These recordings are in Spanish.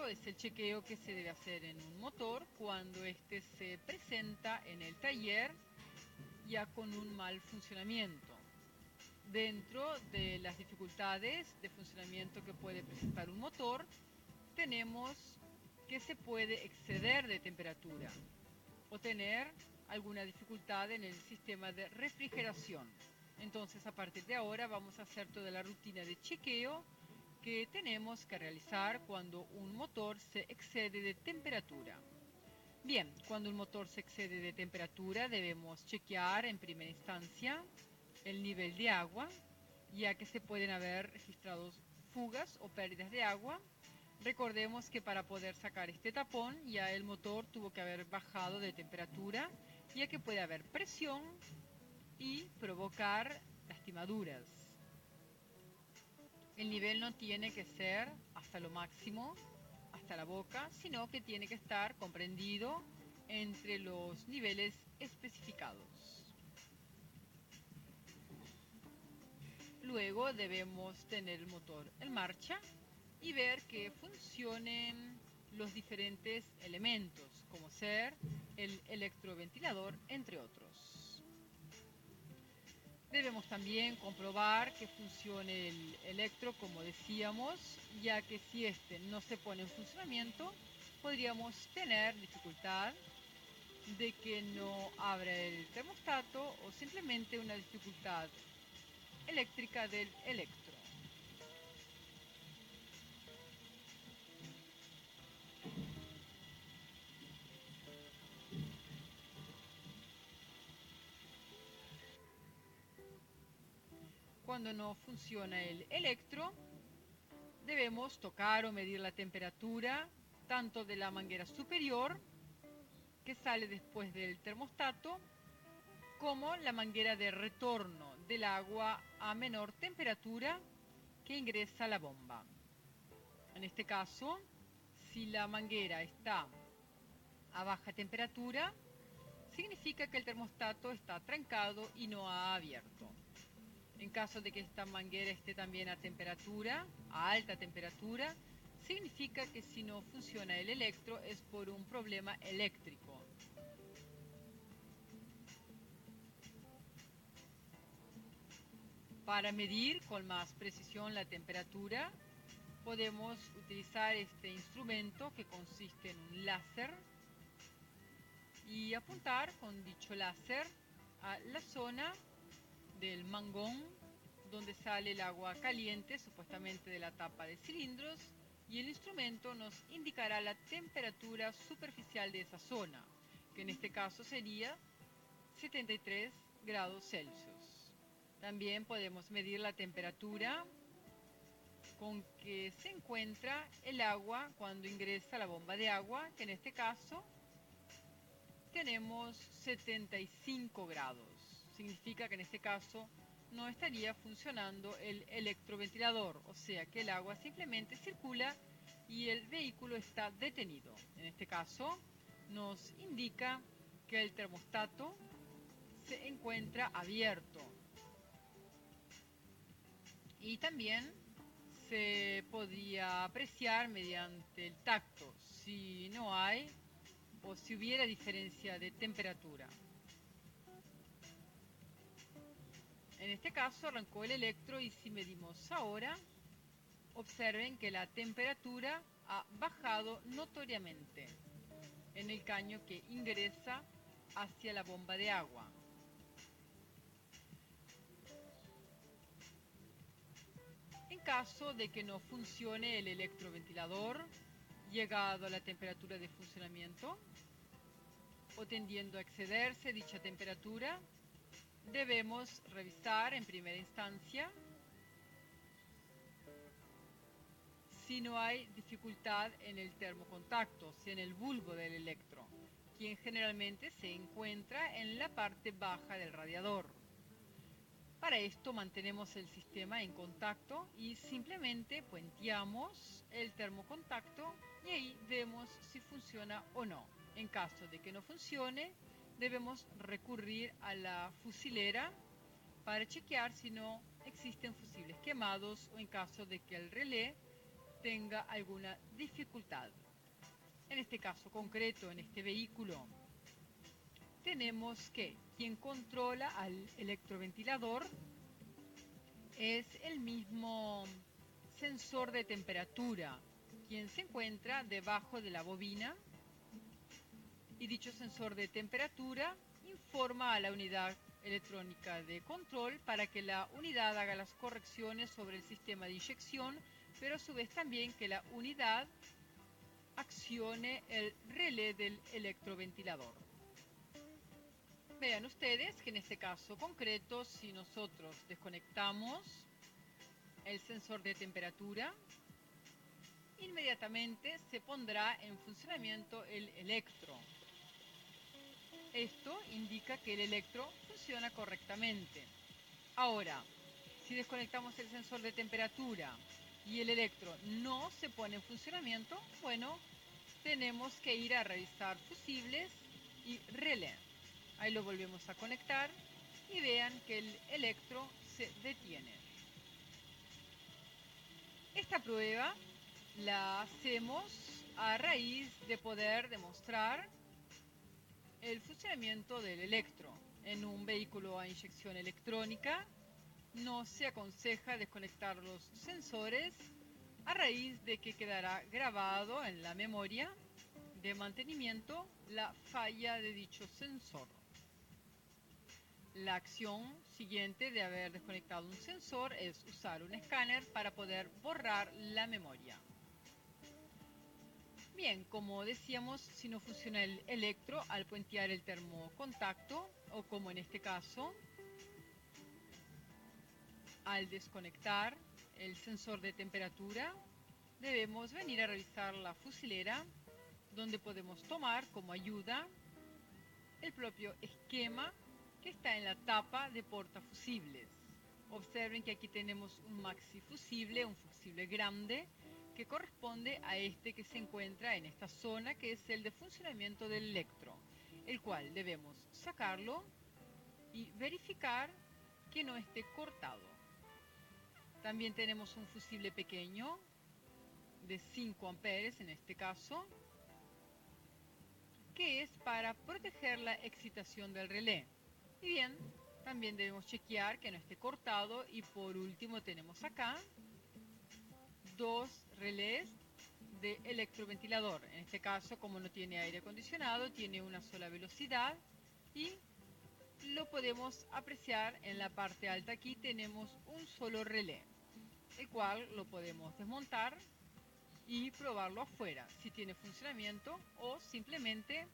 electro es el chequeo que se debe hacer en un motor cuando éste se presenta en el taller ya con un mal funcionamiento. Dentro de las dificultades de funcionamiento que puede presentar un motor, tenemos que se puede exceder de temperatura o tener alguna dificultad en el sistema de refrigeración. Entonces, a partir de ahora vamos a hacer toda la rutina de chequeo que tenemos que realizar cuando un motor se excede de temperatura. Bien, cuando un motor se excede de temperatura debemos chequear en primera instancia el nivel de agua, ya que se pueden haber registrado fugas o pérdidas de agua. Recordemos que para poder sacar este tapón ya el motor tuvo que haber bajado de temperatura, ya que puede haber presión y provocar lastimaduras. El nivel no tiene que ser hasta lo máximo, hasta la boca, sino que tiene que estar comprendido entre los niveles especificados. Luego debemos tener el motor en marcha y ver que funcionen los diferentes elementos, como ser el electroventilador, entre otros. Debemos también comprobar que funcione el electro, como decíamos, ya que si este no se pone en funcionamiento, podríamos tener dificultad de que no abra el termostato o simplemente una dificultad eléctrica del electro. Cuando no funciona el electro, debemos tocar o medir la temperatura tanto de la manguera superior, que sale después del termostato, como la manguera de retorno del agua a menor temperatura que ingresa a la bomba. En este caso, si la manguera está a baja temperatura, significa que el termostato está trancado y no ha abierto. En caso de que esta manguera esté también a alta temperatura, significa que si no funciona el electro es por un problema eléctrico. Para medir con más precisión la temperatura, podemos utilizar este instrumento que consiste en un láser y apuntar con dicho láser a la zona del mangón donde sale el agua caliente, supuestamente de la tapa de cilindros, y el instrumento nos indicará la temperatura superficial de esa zona, que en este caso sería 73 grados Celsius. También podemos medir la temperatura con que se encuentra el agua cuando ingresa a la bomba de agua, que en este caso tenemos 75 grados. Significa que en este caso no estaría funcionando el electroventilador, o sea que el agua simplemente circula y el vehículo está detenido. En este caso nos indica que el termostato se encuentra abierto. Y también se podría apreciar mediante el tacto si no hay o si hubiera diferencia de temperatura. En este caso arrancó el electro y si medimos ahora, observen que la temperatura ha bajado notoriamente en el caño que ingresa hacia la bomba de agua. En caso de que no funcione el electroventilador, llegado a la temperatura de funcionamiento o tendiendo a excederse dicha temperatura, debemos revisar en primera instancia si no hay dificultad en el termocontacto, si en el bulbo del electro, quien generalmente se encuentra en la parte baja del radiador. Para esto mantenemos el sistema en contacto y simplemente puenteamos el termocontacto y ahí vemos si funciona o no. En caso de que no funcione, debemos recurrir a la fusilera para chequear si no existen fusibles quemados o en caso de que el relé tenga alguna dificultad. En este caso concreto, en este vehículo, tenemos que quien controla al electroventilador es el mismo sensor de temperatura, quien se encuentra debajo de la bobina, y dicho sensor de temperatura informa a la unidad electrónica de control para que la unidad haga las correcciones sobre el sistema de inyección, pero a su vez también que la unidad accione el relé del electroventilador. Vean ustedes que en este caso concreto, si nosotros desconectamos el sensor de temperatura, inmediatamente se pondrá en funcionamiento el electro. Esto indica que el electro funciona correctamente. Ahora, si desconectamos el sensor de temperatura y el electro no se pone en funcionamiento, bueno, tenemos que ir a revisar fusibles y relé. Ahí lo volvemos a conectar y vean que el electro se detiene. Esta prueba la hacemos a raíz de poder demostrar el funcionamiento del electro. En un vehículo a inyección electrónica no se aconseja desconectar los sensores a raíz de que quedará grabado en la memoria de mantenimiento la falla de dicho sensor. La acción siguiente de haber desconectado un sensor es usar un escáner para poder borrar la memoria. Bien, como decíamos, si no funciona el electro al puentear el termocontacto, o como en este caso, al desconectar el sensor de temperatura, debemos venir a revisar la fusilera, donde podemos tomar como ayuda el propio esquema que está en la tapa de portafusibles. Observen que aquí tenemos un maxi fusible, un fusible grande, que corresponde a este que se encuentra en esta zona, que es el de funcionamiento del electro, el cual debemos sacarlo y verificar que no esté cortado. También tenemos un fusible pequeño de 5 amperes en este caso, que es para proteger la excitación del relé. Y bien, también debemos chequear que no esté cortado. Y por último tenemos acá dos relés de electroventilador. En este caso, como no tiene aire acondicionado, tiene una sola velocidad y lo podemos apreciar en la parte alta. Aquí tenemos un solo relé, el cual lo podemos desmontar y probarlo afuera, si tiene funcionamiento, o simplemente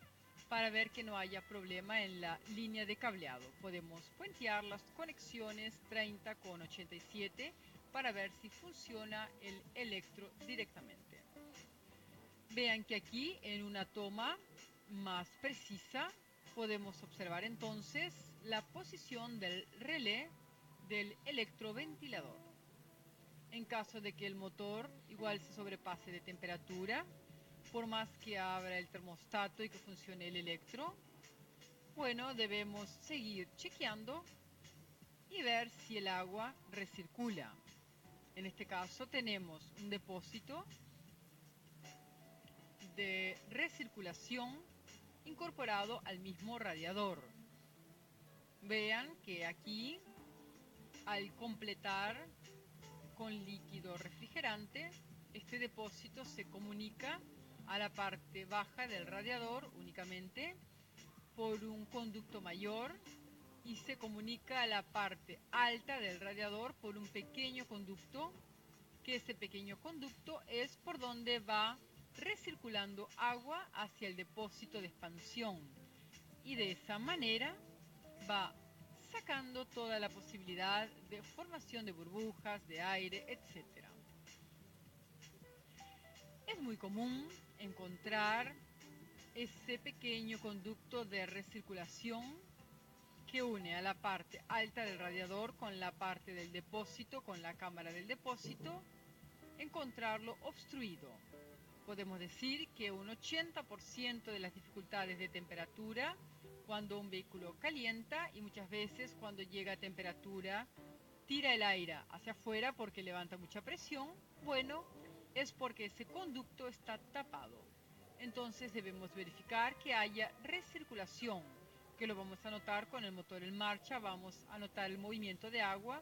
para ver que no haya problema en la línea de cableado. Podemos puentear las conexiones 30 con 87 para ver si funciona el electro directamente. Vean que aquí en una toma más precisa podemos observar entonces la posición del relé del electroventilador. En caso de que el motor igual se sobrepase de temperatura, por más que abra el termostato y que funcione el electro, bueno, debemos seguir chequeando y ver si el agua recircula. En este caso tenemos un depósito de recirculación incorporado al mismo radiador. Vean que aquí, al completar con líquido refrigerante, este depósito se comunica a la parte baja del radiador únicamente por un conducto mayor y se comunica a la parte alta del radiador por un pequeño conducto, que ese pequeño conducto es por donde va recirculando agua hacia el depósito de expansión, y de esa manera va sacando toda la posibilidad de formación de burbujas, de aire, etc. Es muy común encontrar ese pequeño conducto de recirculación que une a la parte alta del radiador con la parte del depósito, con la cámara del depósito, encontrarlo obstruido. Podemos decir que un 80% de las dificultades de temperatura cuando un vehículo calienta, y muchas veces cuando llega a temperatura tira el aire hacia afuera porque levanta mucha presión, bueno, es porque ese conducto está tapado. Entonces debemos verificar que haya recirculación, que lo vamos a notar con el motor en marcha, vamos a notar el movimiento de agua